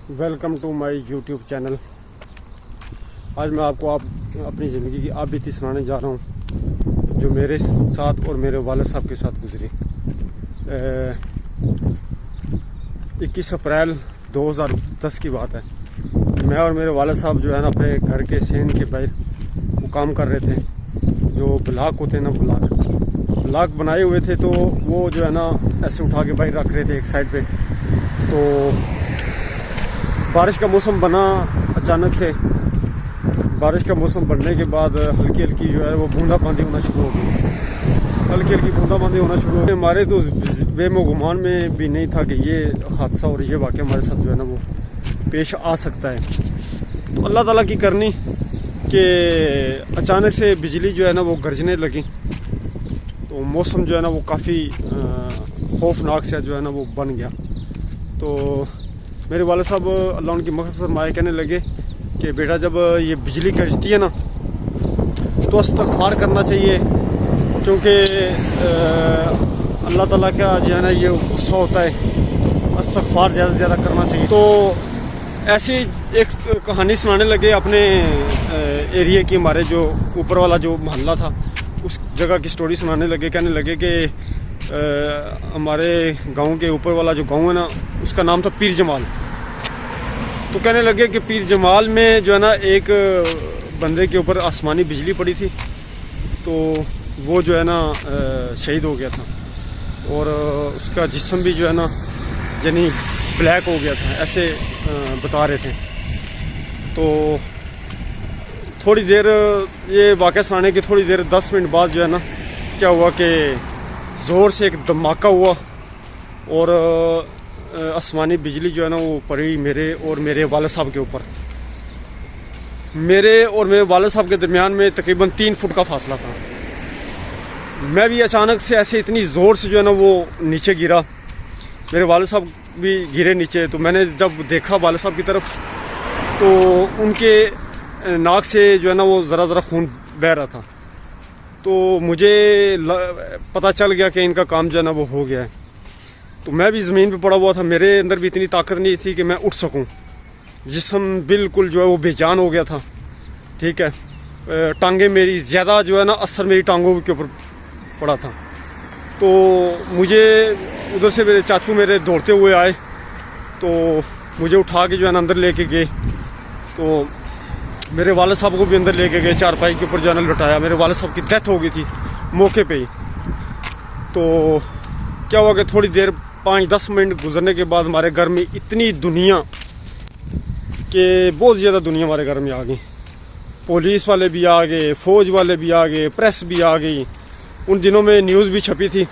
Welcome to my YouTube channel. آج میں آپ کو اپنی زندگی کی آپ بیتی سنانے جا رہا ہوں جو میرے ساتھ اور میرے والد صاحب کے ساتھ گزری۔ 21 اپریل 2010 کی بات ہے۔ میں اور میرے والد صاحب جو ہے نا اپنے گھر کے سین کے باہر وہ کام کر رہے تھے، جو بلاک ہوتے ہیں نا بلاک بنائے ہوئے تھے، تو وہ جو ہے نا ایسے اٹھا کے باہر رکھ رہے تھے ایک سائڈ پہ۔ تو بارش کا موسم بنا، اچانک سے بارش کا موسم بننے کے بعد ہلکی ہلکی جو ہے وہ بوندا باندی ہونا شروع ہو گئی، ہلکی ہلکی بوندا باندی ہونا شروع ہو گئی۔ ہمارے تو وہم و گمان میں بھی نہیں تھا کہ یہ حادثہ اور یہ واقعہ ہمارے ساتھ جو ہے نا وہ پیش آ سکتا ہے۔ تو اللہ تعالیٰ کی کرنی کہ اچانک سے بجلی جو ہے نا وہ گرجنے لگی، تو موسم جو ہے نا وہ کافی خوفناک سے جو ہے نا وہ بن گیا۔ تو میرے والد صاحب اللہ ان کی مغفرت فرمائے کہنے لگے کہ بیٹا جب یہ بجلی گرجتی ہے نا تو استغفار کرنا چاہیے، کیونکہ اللہ تعالیٰ کا جو ہے نا یہ غصہ ہوتا ہے، استغفار زیادہ سے زیادہ کرنا چاہیے۔ تو ایسی ایک کہانی سنانے لگے اپنے ایریے کی، ہمارے جو اوپر والا جو محلہ تھا اس جگہ کی سٹوری سنانے لگے۔ کہنے لگے کہ ہمارے گاؤں کے اوپر والا جو گاؤں ہے نا اس کا نام تھا پیر جمال۔ تو کہنے لگے کہ پیر جمال میں جو ہے نا ایک بندے کے اوپر آسمانی بجلی پڑی تھی، تو وہ جو ہے نا شہید ہو گیا تھا، اور اس کا جسم بھی جو ہے نا یعنی بلیک ہو گیا تھا، ایسے بتا رہے تھے۔ تو تھوڑی دیر یہ واقعہ سنانے کی تھوڑی دیر 10 منٹ بعد جو ہے نا کیا ہوا کہ زور سے ایک دھماکہ ہوا، اور آسمانی بجلی جو ہے نا وہ پڑی میرے اور میرے والد صاحب کے اوپر۔ میرے اور میرے والد صاحب کے درمیان میں تقریباً 3 فٹ کا فاصلہ تھا۔ میں بھی اچانک سے ایسے اتنی زور سے جو ہے نا وہ نیچے گرا، میرے والد صاحب بھی گرے نیچے۔ تو میں نے جب دیکھا والد صاحب کی طرف تو ان کے ناک سے جو ہے نا وہ ذرا ذرا خون بہہ رہا تھا، تو مجھے پتہ چل گیا کہ ان کا کام جو ہے نا وہ ہو گیا ہے۔ تو میں بھی زمین پہ پڑا ہوا تھا، میرے اندر بھی اتنی طاقت نہیں تھی کہ میں اٹھ سکوں، جسم بالکل جو ہے وہ بے جان ہو گیا تھا، ٹھیک ہے۔ ٹانگیں میری زیادہ جو ہے نا اثر میری ٹانگوں کے اوپر پڑا تھا۔ تو مجھے ادھر سے میرے چاچو میرے دوڑتے ہوئے آئے، تو مجھے اٹھا کے جو ہے نا اندر لے کے گئے۔ تو میرے والد صاحب کو بھی اندر لے کے گئے، چارپائی کے اوپر جو ہے نا لٹایا۔ میرے والد صاحب کی ڈیتھ ہو گئی تھی موقع پہ ہی۔ تو کیا ہوا کہ تھوڑی دیر 5-10 منٹ گزرنے کے بعد ہمارے گھر میں اتنی دنیا کہ بہت زیادہ دنیا ہمارے گھر میں آ گئی۔ پولیس والے بھی آ گئے، فوج والے بھی آ گئے، پریس بھی آ گئی۔ ان دنوں میں نیوز بھی چھپی تھی،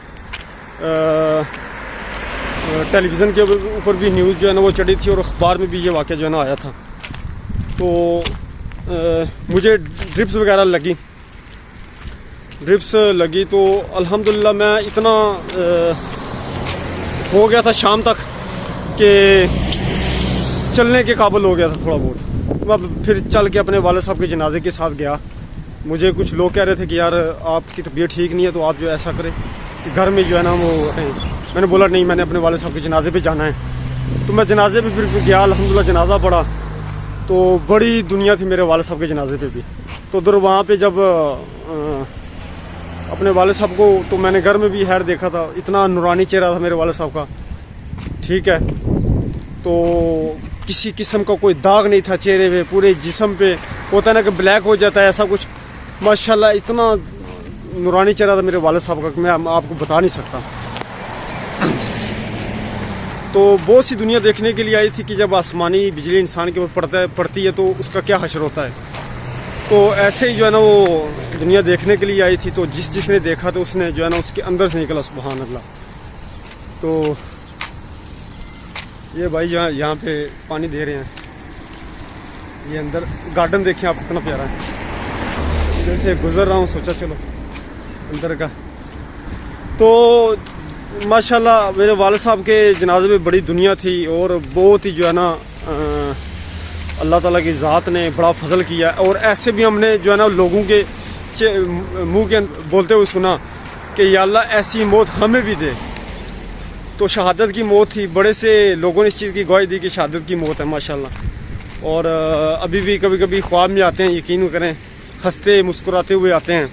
ٹیلی ویژن کے اوپر بھی نیوز جو ہے نا وہ چڑھی تھی، اور اخبار میں بھی یہ واقعہ جو ہے نا آیا تھا۔ تو مجھے ڈرپس وغیرہ لگی تو الحمدللہ میں اتنا ہو گیا تھا شام تک کہ چلنے کے قابل ہو گیا تھا تھوڑا بہت۔ میں پھر چل کے اپنے والد صاحب کے جنازے کے ساتھ گیا۔ مجھے کچھ لوگ کہہ رہے تھے کہ یار آپ کی طبیعت ٹھیک نہیں ہے، تو آپ جو ایسا کریں کہ گھر میں جو ہے نا وہ رہیں۔ میں نے بولا نہیں، میں نے اپنے والد صاحب کے جنازے پہ جانا ہے۔ تو میں جنازے پہ پھر گیا، الحمدللہ جنازہ پڑھا، تو بڑی دنیا تھی میرے والد صاحب کے جنازے پہ بھی۔ تو ادھر وہاں پہ جب اپنے والد صاحب کو، تو میں نے گھر میں بھی خیر دیکھا تھا، اتنا نورانی چہرہ تھا میرے والد صاحب کا، ٹھیک ہے۔ تو کسی قسم کا کوئی داغ نہیں تھا چہرے پہ، پورے جسم پہ ہوتا ہے نا کہ بلیک ہو جاتا ہے ایسا کچھ، ماشاءاللہ اتنا نورانی چہرہ تھا میرے والد صاحب کا کہ میں آپ کو بتا نہیں سکتا۔ تو بہت سی دنیا دیکھنے کے لیے آئی تھی کہ جب آسمانی بجلی انسان کے اوپر پڑتی ہے تو اس کا کیا حشر ہوتا ہے۔ تو ایسے ہی جو ہے نا وہ دنیا دیکھنے کے لیے آئی تھی۔ تو جس نے دیکھا تو اس نے جو ہے نا اس کے اندر سے نکلا، سبحان اللہ۔ تو یہ بھائی یہاں پہ پانی دے رہے ہیں، یہ اندر گارڈن دیکھیں آپ کتنا پیارا ہے۔ ادھر سے گزر رہا ہوں، سوچا چلو اندر کا۔ تو ماشاءاللہ میرے والد صاحب کے جنازے میں بڑی دنیا تھی، اور بہت ہی جو ہے نا اللہ تعالیٰ کی ذات نے بڑا فضل کیا۔ اور ایسے بھی ہم نے جو ہے نا لوگوں کے منہ کے بولتے ہوئے سنا کہ یا اللہ ایسی موت ہمیں بھی دے، تو شہادت کی موت تھی. بڑے سے لوگوں نے اس چیز کی گواہی دی کہ شہادت کی موت ہے ماشاءاللہ. اور ابھی بھی کبھی کبھی خواب میں آتے ہیں, یقین کریں, ہنستے مسکراتے ہوئے آتے ہیں.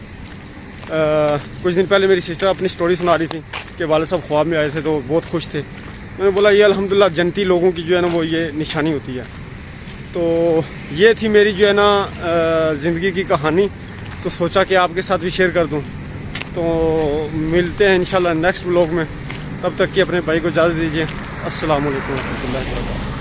کچھ دن پہلے میری سسٹر اپنی سٹوری سنا رہی تھی کہ والد صاحب خواب میں آئے تھے تو بہت خوش تھے. میں نے بولا یہ الحمدللہ جنتی لوگوں کی جو ہے نا وہ یہ نشانی ہوتی ہے. تو یہ تھی میری جو ہے نا زندگی کی کہانی. تو سوچا کہ آپ کے ساتھ بھی شیئر کر دوں. تو ملتے ہیں انشاءاللہ نیکسٹ بلاگ میں. تب تک کہ اپنے بھائی کو اجازت دیجیے. السلام علیکم ورحمۃ اللہ وبرکاتہ.